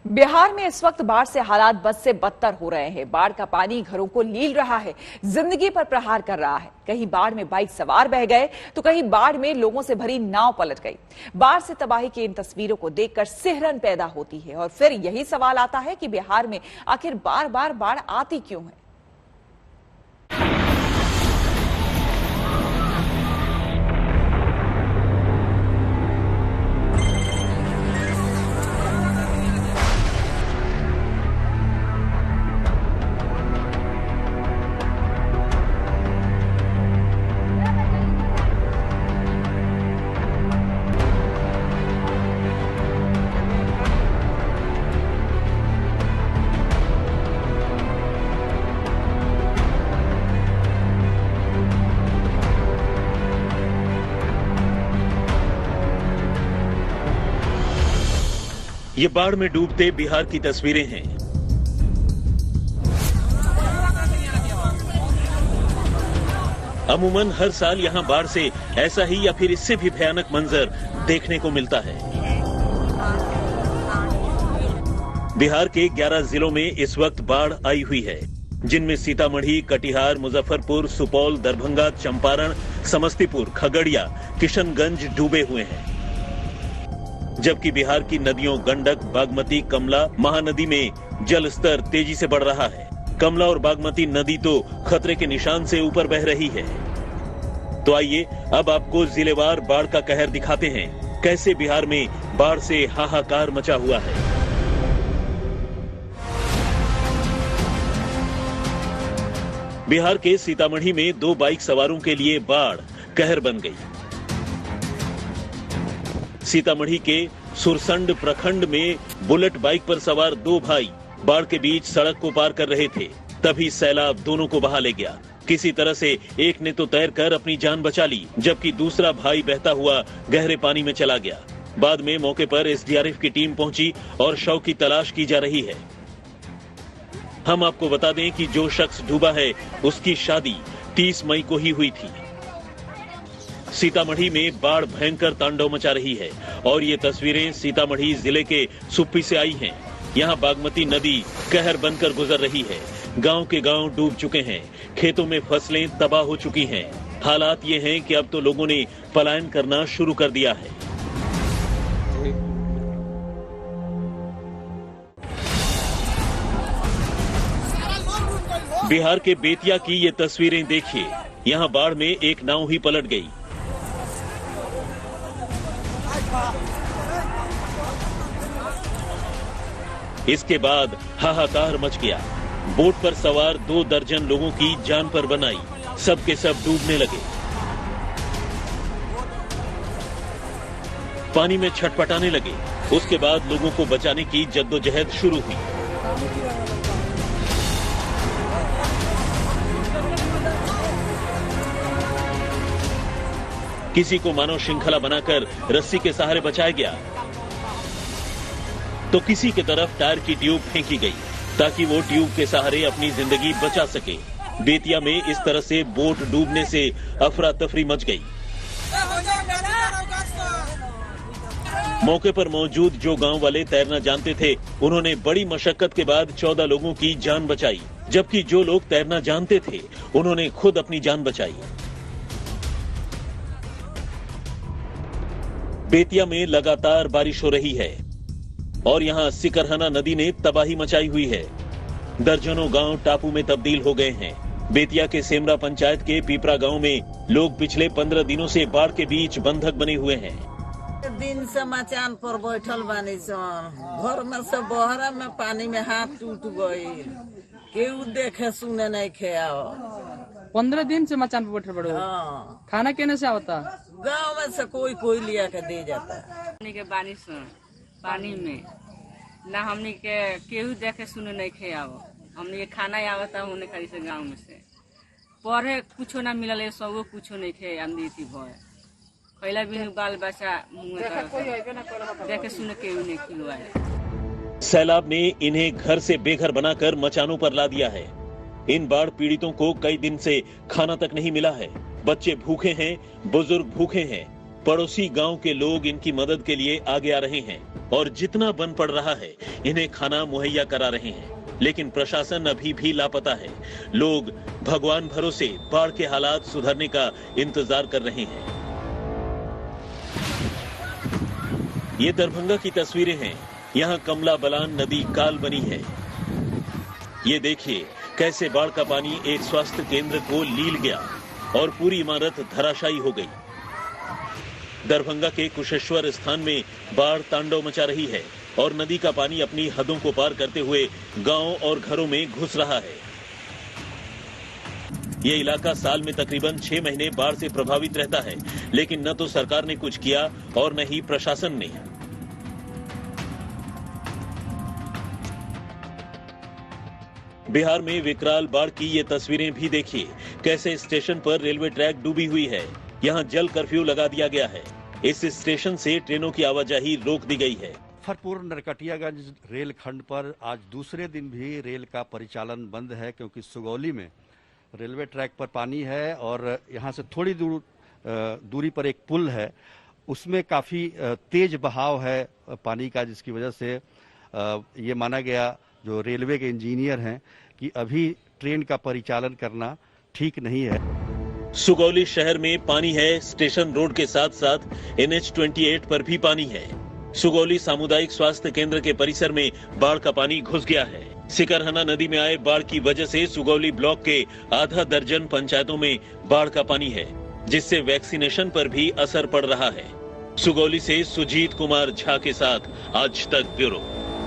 बिहार में इस वक्त बाढ़ से हालात बद से बदतर हो रहे हैं। बाढ़ का पानी घरों को लील रहा है, जिंदगी पर प्रहार कर रहा है। कहीं बाढ़ में बाइक सवार बह गए तो कहीं बाढ़ में लोगों से भरी नाव पलट गई। बाढ़ से तबाही की इन तस्वीरों को देखकर सिहरन पैदा होती है और फिर यही सवाल आता है कि बिहार में आखिर बार बार बाढ़ आती क्यों है। ये बाढ़ में डूबते बिहार की तस्वीरें हैं। अमूमन हर साल यहां बाढ़ से ऐसा ही या फिर इससे भी भयानक मंजर देखने को मिलता है। बिहार के 11 जिलों में इस वक्त बाढ़ आई हुई है, जिनमें सीतामढ़ी, कटिहार, मुजफ्फरपुर, सुपौल, दरभंगा, चंपारण, समस्तीपुर, खगड़िया, किशनगंज डूबे हुए हैं। जबकि बिहार की नदियों गंडक, बागमती, कमला, महानदी में जल स्तर तेजी से बढ़ रहा है। कमला और बागमती नदी तो खतरे के निशान से ऊपर बह रही है। तो आइए अब आपको जिलेवार बाढ़ का कहर दिखाते हैं, कैसे बिहार में बाढ़ से हाहाकार मचा हुआ है। बिहार के सीतामढ़ी में 2 बाइक सवारों के लिए बाढ़ कहर बन गई। सीतामढ़ी के सुरसंड प्रखंड में बुलेट बाइक पर सवार 2 भाई बाढ़ के बीच सड़क को पार कर रहे थे, तभी सैलाब दोनों को बहा ले गया। किसी तरह से एक ने तो तैरकर अपनी जान बचा ली, जबकि दूसरा भाई बहता हुआ गहरे पानी में चला गया। बाद में मौके पर एसडीआरएफ की टीम पहुंची और शव की तलाश की जा रही है। हम आपको बता दें कि जो शख्स डूबा है उसकी शादी 30 मई को ही हुई थी। सीतामढ़ी में बाढ़ भयंकर तांडव मचा रही है और ये तस्वीरें सीतामढ़ी जिले के सुप्पी से आई हैं। यहाँ बागमती नदी कहर बनकर गुजर रही है। गांव के गांव डूब चुके हैं, खेतों में फसलें तबाह हो चुकी हैं। हालात ये हैं कि अब तो लोगों ने पलायन करना शुरू कर दिया है। बिहार के बेतिया की ये तस्वीरें देखिए। यहाँ बाढ़ में एक नाव ही पलट गई। इसके बाद हाहाकार मच गया। बोट पर सवार 2 दर्जन लोगों की जान पर बनाई, सब के सब डूबने लगे। पानी में छटपटाने लगे। उसके बाद लोगों को बचाने की जद्दोजहद शुरू हुई। किसी को मानव श्रृंखला बनाकर रस्सी के सहारे बचाया गया, तो किसी की तरफ टायर की ट्यूब फेंकी गई ताकि वो ट्यूब के सहारे अपनी जिंदगी बचा सके। बेतिया में इस तरह से बोट डूबने से अफरा तफरी मच गई। मौके पर मौजूद जो गांव वाले तैरना जानते थे, उन्होंने बड़ी मशक्कत के बाद 14 लोगों की जान बचाई, जबकि जो लोग तैरना जानते थे उन्होंने खुद अपनी जान बचाई। बेतिया में लगातार बारिश हो रही है और यहाँ सिकरहना नदी ने तबाही मचाई हुई है। दर्जनों गांव टापू में तब्दील हो गए हैं। बेतिया के सेमरा पंचायत के पीपरा गांव में लोग पिछले 15 दिनों से बाढ़ के बीच बंधक बने हुए हैं। दिन से मचान पर बैठल बानी घर में से बहरा में पानी में हाथ टूट गई, केहू देखे सुने नहीं खेआ। 15 दिन से मचान पर बैठे पड़े। हाँ। खाना कहने से आवता? गाँव में से कोई लिया के दे जाता। के पानी में ना हमनी के केहू देखे सुने नहीं खेआव। हमनी के खाना आवता होने खाली से गाँव में से पढ़े कुछो ना मिलल, सब कुछो नहीं खे आंधी थी भय पहला भी बाल बच्चा देखे सुने केहू नहीं खिलवाए। सैलाब ने इन्हें घर से बेघर बनाकर मचानों पर ला दिया है। इन बाढ़ पीड़ितों को कई दिन से खाना तक नहीं मिला है। बच्चे भूखे हैं, बुजुर्ग भूखे हैं। पड़ोसी गांव के लोग इनकी मदद के लिए आगे आ रहे हैं और जितना बन पड़ रहा है इन्हें खाना मुहैया करा रहे हैं। लेकिन प्रशासन अभी भी लापता है। लोग भगवान भरोसे बाढ़ के हालात सुधरने का इंतजार कर रहे हैं। ये दरभंगा की तस्वीरें हैं। यहाँ कमला बलान नदी काल बनी है। ये देखिए कैसे बाढ़ का पानी एक स्वास्थ्य केंद्र को लील गया और पूरी इमारत धराशायी हो गई। दरभंगा के कुशेश्वर स्थान में बाढ़ तांडव मचा रही है और नदी का पानी अपनी हदों को पार करते हुए गांव और घरों में घुस रहा है। ये इलाका साल में तकरीबन 6 महीने बाढ़ से प्रभावित रहता है, लेकिन न तो सरकार ने कुछ किया और न ही प्रशासन ने। बिहार में विकराल बाढ़ की ये तस्वीरें भी देखिए। कैसे स्टेशन पर रेलवे ट्रैक डूबी हुई है। यहाँ जल कर्फ्यू लगा दिया गया है। इस स्टेशन से ट्रेनों की आवाजाही रोक दी गई है। मुजफ्फरपुर नरकटियागंज रेल खंड पर आज दूसरे दिन भी रेल का परिचालन बंद है, क्योंकि सुगौली में रेलवे ट्रैक पर पानी है और यहाँ से थोड़ी दूरी पर एक पुल है, उसमें काफी तेज बहाव है पानी का, जिसकी वजह से ये माना गया जो रेलवे के इंजीनियर हैं कि अभी ट्रेन का परिचालन करना ठीक नहीं है। सुगौली शहर में पानी है। स्टेशन रोड के साथ साथ NH-28 पर भी पानी है। सुगौली सामुदायिक स्वास्थ्य केंद्र के परिसर में बाढ़ का पानी घुस गया है। सिकरहना नदी में आए बाढ़ की वजह से सुगौली ब्लॉक के आधा दर्जन पंचायतों में बाढ़ का पानी है, जिससे वैक्सीनेशन पर भी असर पड़ रहा है। सुगौली से सुजीत कुमार झा के साथ आज तक ब्यूरो।